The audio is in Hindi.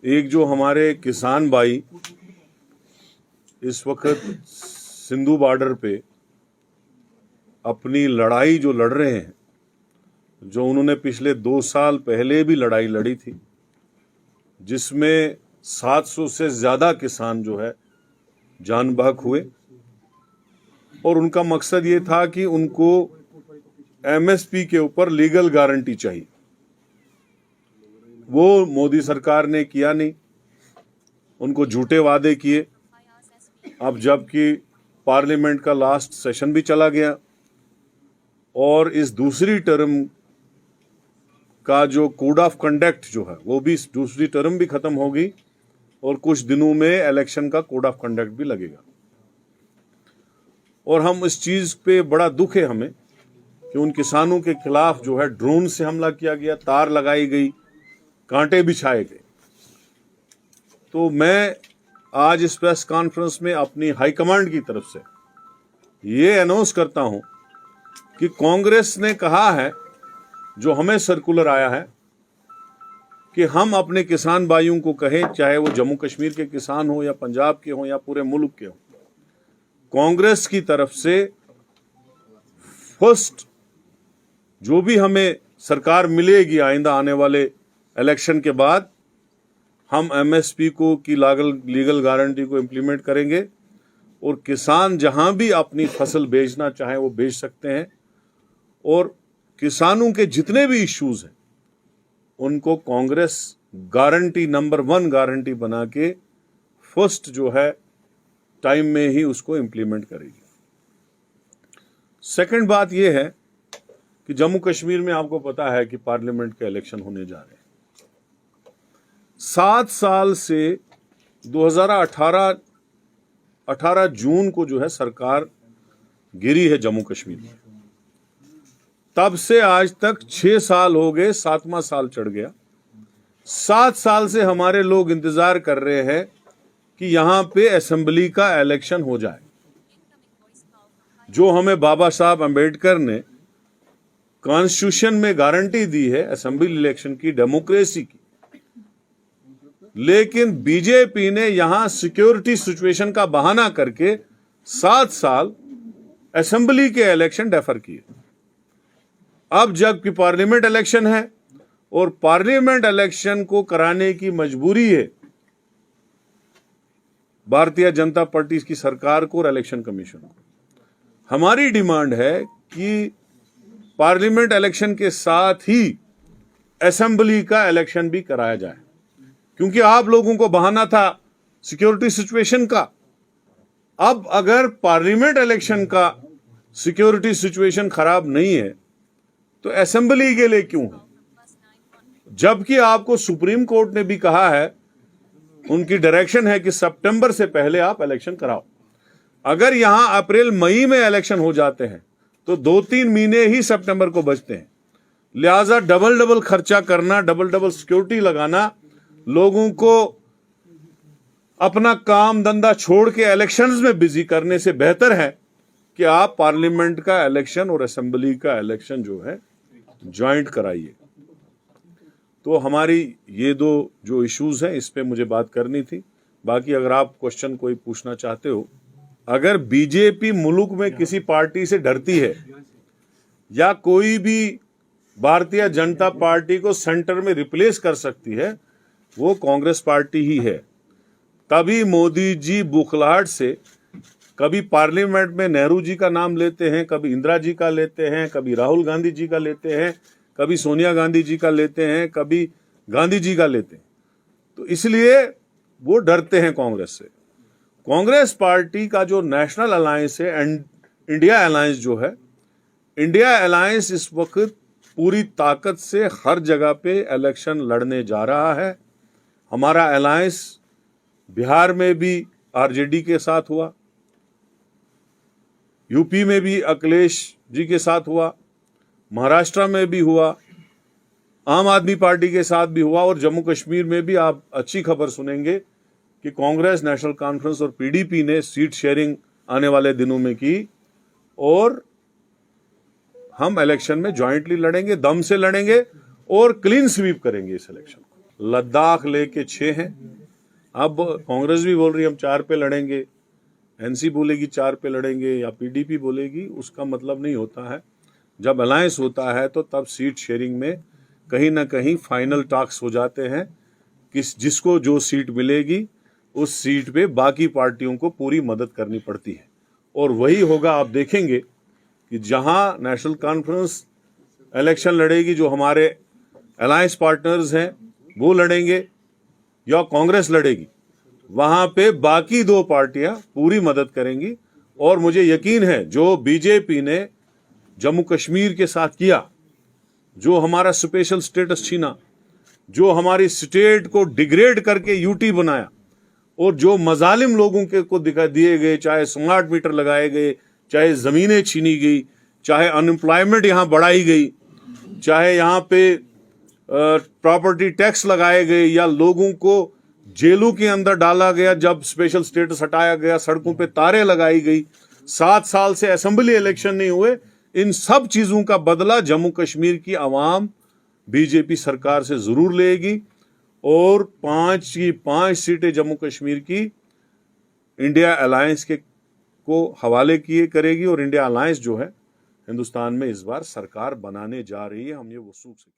एक जो हमारे किसान भाई इस वक्त सिंधु बॉर्डर पे अपनी लड़ाई जो लड़ रहे हैं, जो उन्होंने पिछले 2 साल पहले भी लड़ाई लड़ी थी, जिसमें 700 से ज्यादा किसान जो है जान बहक हुए, और उनका मकसद ये था कि उनको एमएसपी के ऊपर लीगल गारंटी चाहिए। वो मोदी सरकार ने किया नहीं, उनको झूठे वादे किए। अब जबकि पार्लियामेंट का लास्ट सेशन भी चला गया और इस दूसरी टर्म का जो कोड ऑफ कंडक्ट जो है वो भी, दूसरी टर्म भी खत्म होगी और कुछ दिनों में इलेक्शन का कोड ऑफ कंडक्ट भी लगेगा। और हम इस चीज पे बड़ा दुख है हमें कि उन किसानों के खिलाफ जो है ड्रोन से हमला किया गया, तार लगाई गई, कांटे बिछाए गए। तो मैं आज इस प्रेस कॉन्फ्रेंस में अपनी हाईकमांड की तरफ से ये अनाउंस करता हूं कि कांग्रेस ने कहा है, जो हमें सर्कुलर आया है, कि हम अपने किसान भाइयों को कहें, चाहे वो जम्मू कश्मीर के किसान हो या पंजाब के हो या पूरे मुल्क के हो, कांग्रेस की तरफ से फर्स्ट जो भी हमें सरकार मिलेगी आइंदा आने वाले इलेक्शन के बाद, हम एमएसपी को की लीगल गारंटी को इम्प्लीमेंट करेंगे और किसान जहां भी अपनी फसल बेचना चाहे वो बेच सकते हैं। और किसानों के जितने भी इश्यूज हैं उनको कांग्रेस गारंटी नंबर 1 गारंटी बना के फर्स्ट जो है टाइम में ही उसको इम्प्लीमेंट करेगी। सेकंड बात यह है कि जम्मू कश्मीर में आपको पता है कि पार्लियामेंट के इलेक्शन होने जा रहे हैं। 7 साल से 2018 जून को जो है सरकार गिरी है जम्मू कश्मीर में, तब से आज तक 6 साल हो गए, 7वां साल चढ़ गया। 7 साल से हमारे लोग इंतजार कर रहे हैं कि यहां पे असेंबली का इलेक्शन हो जाए, जो हमें बाबा साहब अंबेडकर ने कॉन्स्टिट्यूशन में गारंटी दी है असेंबली इलेक्शन की, डेमोक्रेसी की। लेकिन बीजेपी ने यहां सिक्योरिटी सिचुएशन का बहाना करके 7 साल असेंबली के इलेक्शन डेफर किए। अब जबकि पार्लियामेंट इलेक्शन है और पार्लियामेंट इलेक्शन को कराने की मजबूरी है भारतीय जनता पार्टी की सरकार को और इलेक्शन कमीशन को। हमारी डिमांड है कि पार्लियामेंट इलेक्शन के साथ ही असेंबली का इलेक्शन भी कराया जाए, क्योंकि आप लोगों को बहाना था सिक्योरिटी सिचुएशन का। अब अगर पार्लियामेंट इलेक्शन का सिक्योरिटी सिचुएशन खराब नहीं है तो असेंबली के लिए क्यों है? जबकि आपको सुप्रीम कोर्ट ने भी कहा है, उनकी डायरेक्शन है कि सितंबर से पहले आप इलेक्शन कराओ। अगर यहां अप्रैल मई में इलेक्शन हो जाते हैं तो 2-3 महीने ही सितंबर को बचते हैं। लिहाजा डबल खर्चा करना, डबल सिक्योरिटी लगाना, लोगों को अपना काम धंधा छोड़ के इलेक्शंस में बिजी करने से बेहतर है कि आप पार्लियामेंट का इलेक्शन और असेंबली का इलेक्शन जो है ज्वाइंट कराइए। तो हमारी ये 2 जो इश्यूज हैं, इस पे मुझे बात करनी थी। बाकी अगर आप क्वेश्चन कोई पूछना चाहते हो, अगर बीजेपी मुल्क में किसी पार्टी से डरती है या कोई भी भारतीय जनता पार्टी को सेंटर में रिप्लेस कर सकती है, वो कांग्रेस पार्टी ही है। तभी मोदी जी बुखलाहट से कभी पार्लियामेंट में नेहरू जी का नाम लेते हैं, कभी इंदिरा जी का लेते हैं, कभी राहुल गांधी जी का लेते हैं, कभी सोनिया गांधी जी का लेते हैं, कभी गांधी जी का लेते हैं। तो इसलिए वो डरते हैं कांग्रेस से। कांग्रेस पार्टी का जो नेशनल अलायंस है, इंडिया अलायंस जो है, इंडिया अलायंस इस वक्त पूरी ताकत से हर जगह पे इलेक्शन लड़ने जा रहा है। हमारा अलायंस बिहार में भी आरजेडी के साथ हुआ, यूपी में भी अखिलेश जी के साथ हुआ, महाराष्ट्र में भी हुआ, आम आदमी पार्टी के साथ भी हुआ, और जम्मू कश्मीर में भी आप अच्छी खबर सुनेंगे कि कांग्रेस, नेशनल कॉन्फ्रेंस और पीडीपी ने सीट शेयरिंग आने वाले दिनों में की और हम इलेक्शन में ज्वाइंटली लड़ेंगे, दम से लड़ेंगे और क्लीन स्वीप करेंगे इस इलेक्शन को। लद्दाख लेके 6 हैं। अब कांग्रेस भी बोल रही है हम 4 पे लड़ेंगे, एनसी बोलेगी 4 पे लड़ेंगे, या पीडीपी बोलेगी। उसका मतलब नहीं होता है। जब अलायंस होता है तो तब सीट शेयरिंग में कहीं ना कहीं फाइनल टॉक्स हो जाते हैं कि जिसको जो सीट मिलेगी उस सीट पे बाकी पार्टियों को पूरी मदद करनी पड़ती है। और वही होगा, आप देखेंगे कि जहां नेशनल कॉन्फ्रेंस इलेक्शन लड़ेगी, जो हमारे अलायंस पार्टनर्स हैं वो लड़ेंगे, या कांग्रेस लड़ेगी, वहां पे बाकी 2 पार्टियां पूरी मदद करेंगी। और मुझे यकीन है जो बीजेपी ने जम्मू कश्मीर के साथ किया, जो हमारा स्पेशल स्टेटस छीना, जो हमारी स्टेट को डिग्रेड करके यूटी बनाया, और जो मजालिम लोगों के को दिखा दिए गए, चाहे स्मार्ट मीटर लगाए गए, चाहे जमीनें छीनी गई, चाहे अनएम्प्लॉयमेंट यहां बढ़ाई गई, चाहे यहां पे प्रॉपर्टी टैक्स लगाए गए, या लोगों को जेलों के अंदर डाला गया जब स्पेशल स्टेटस हटाया गया, सड़कों पे तारे लगाई गई, 7 साल से असेंबली इलेक्शन नहीं हुए। इन सब चीजों का बदला जम्मू कश्मीर की आवाम बीजेपी सरकार से जरूर लेगी, और 5 की 5 सीटें जम्मू कश्मीर की इंडिया अलायंस के को हवाले किए करेगी। और इंडिया अलायंस जो है हिंदुस्तान में इस बार सरकार बनाने जा रही है, हम ये वसूख से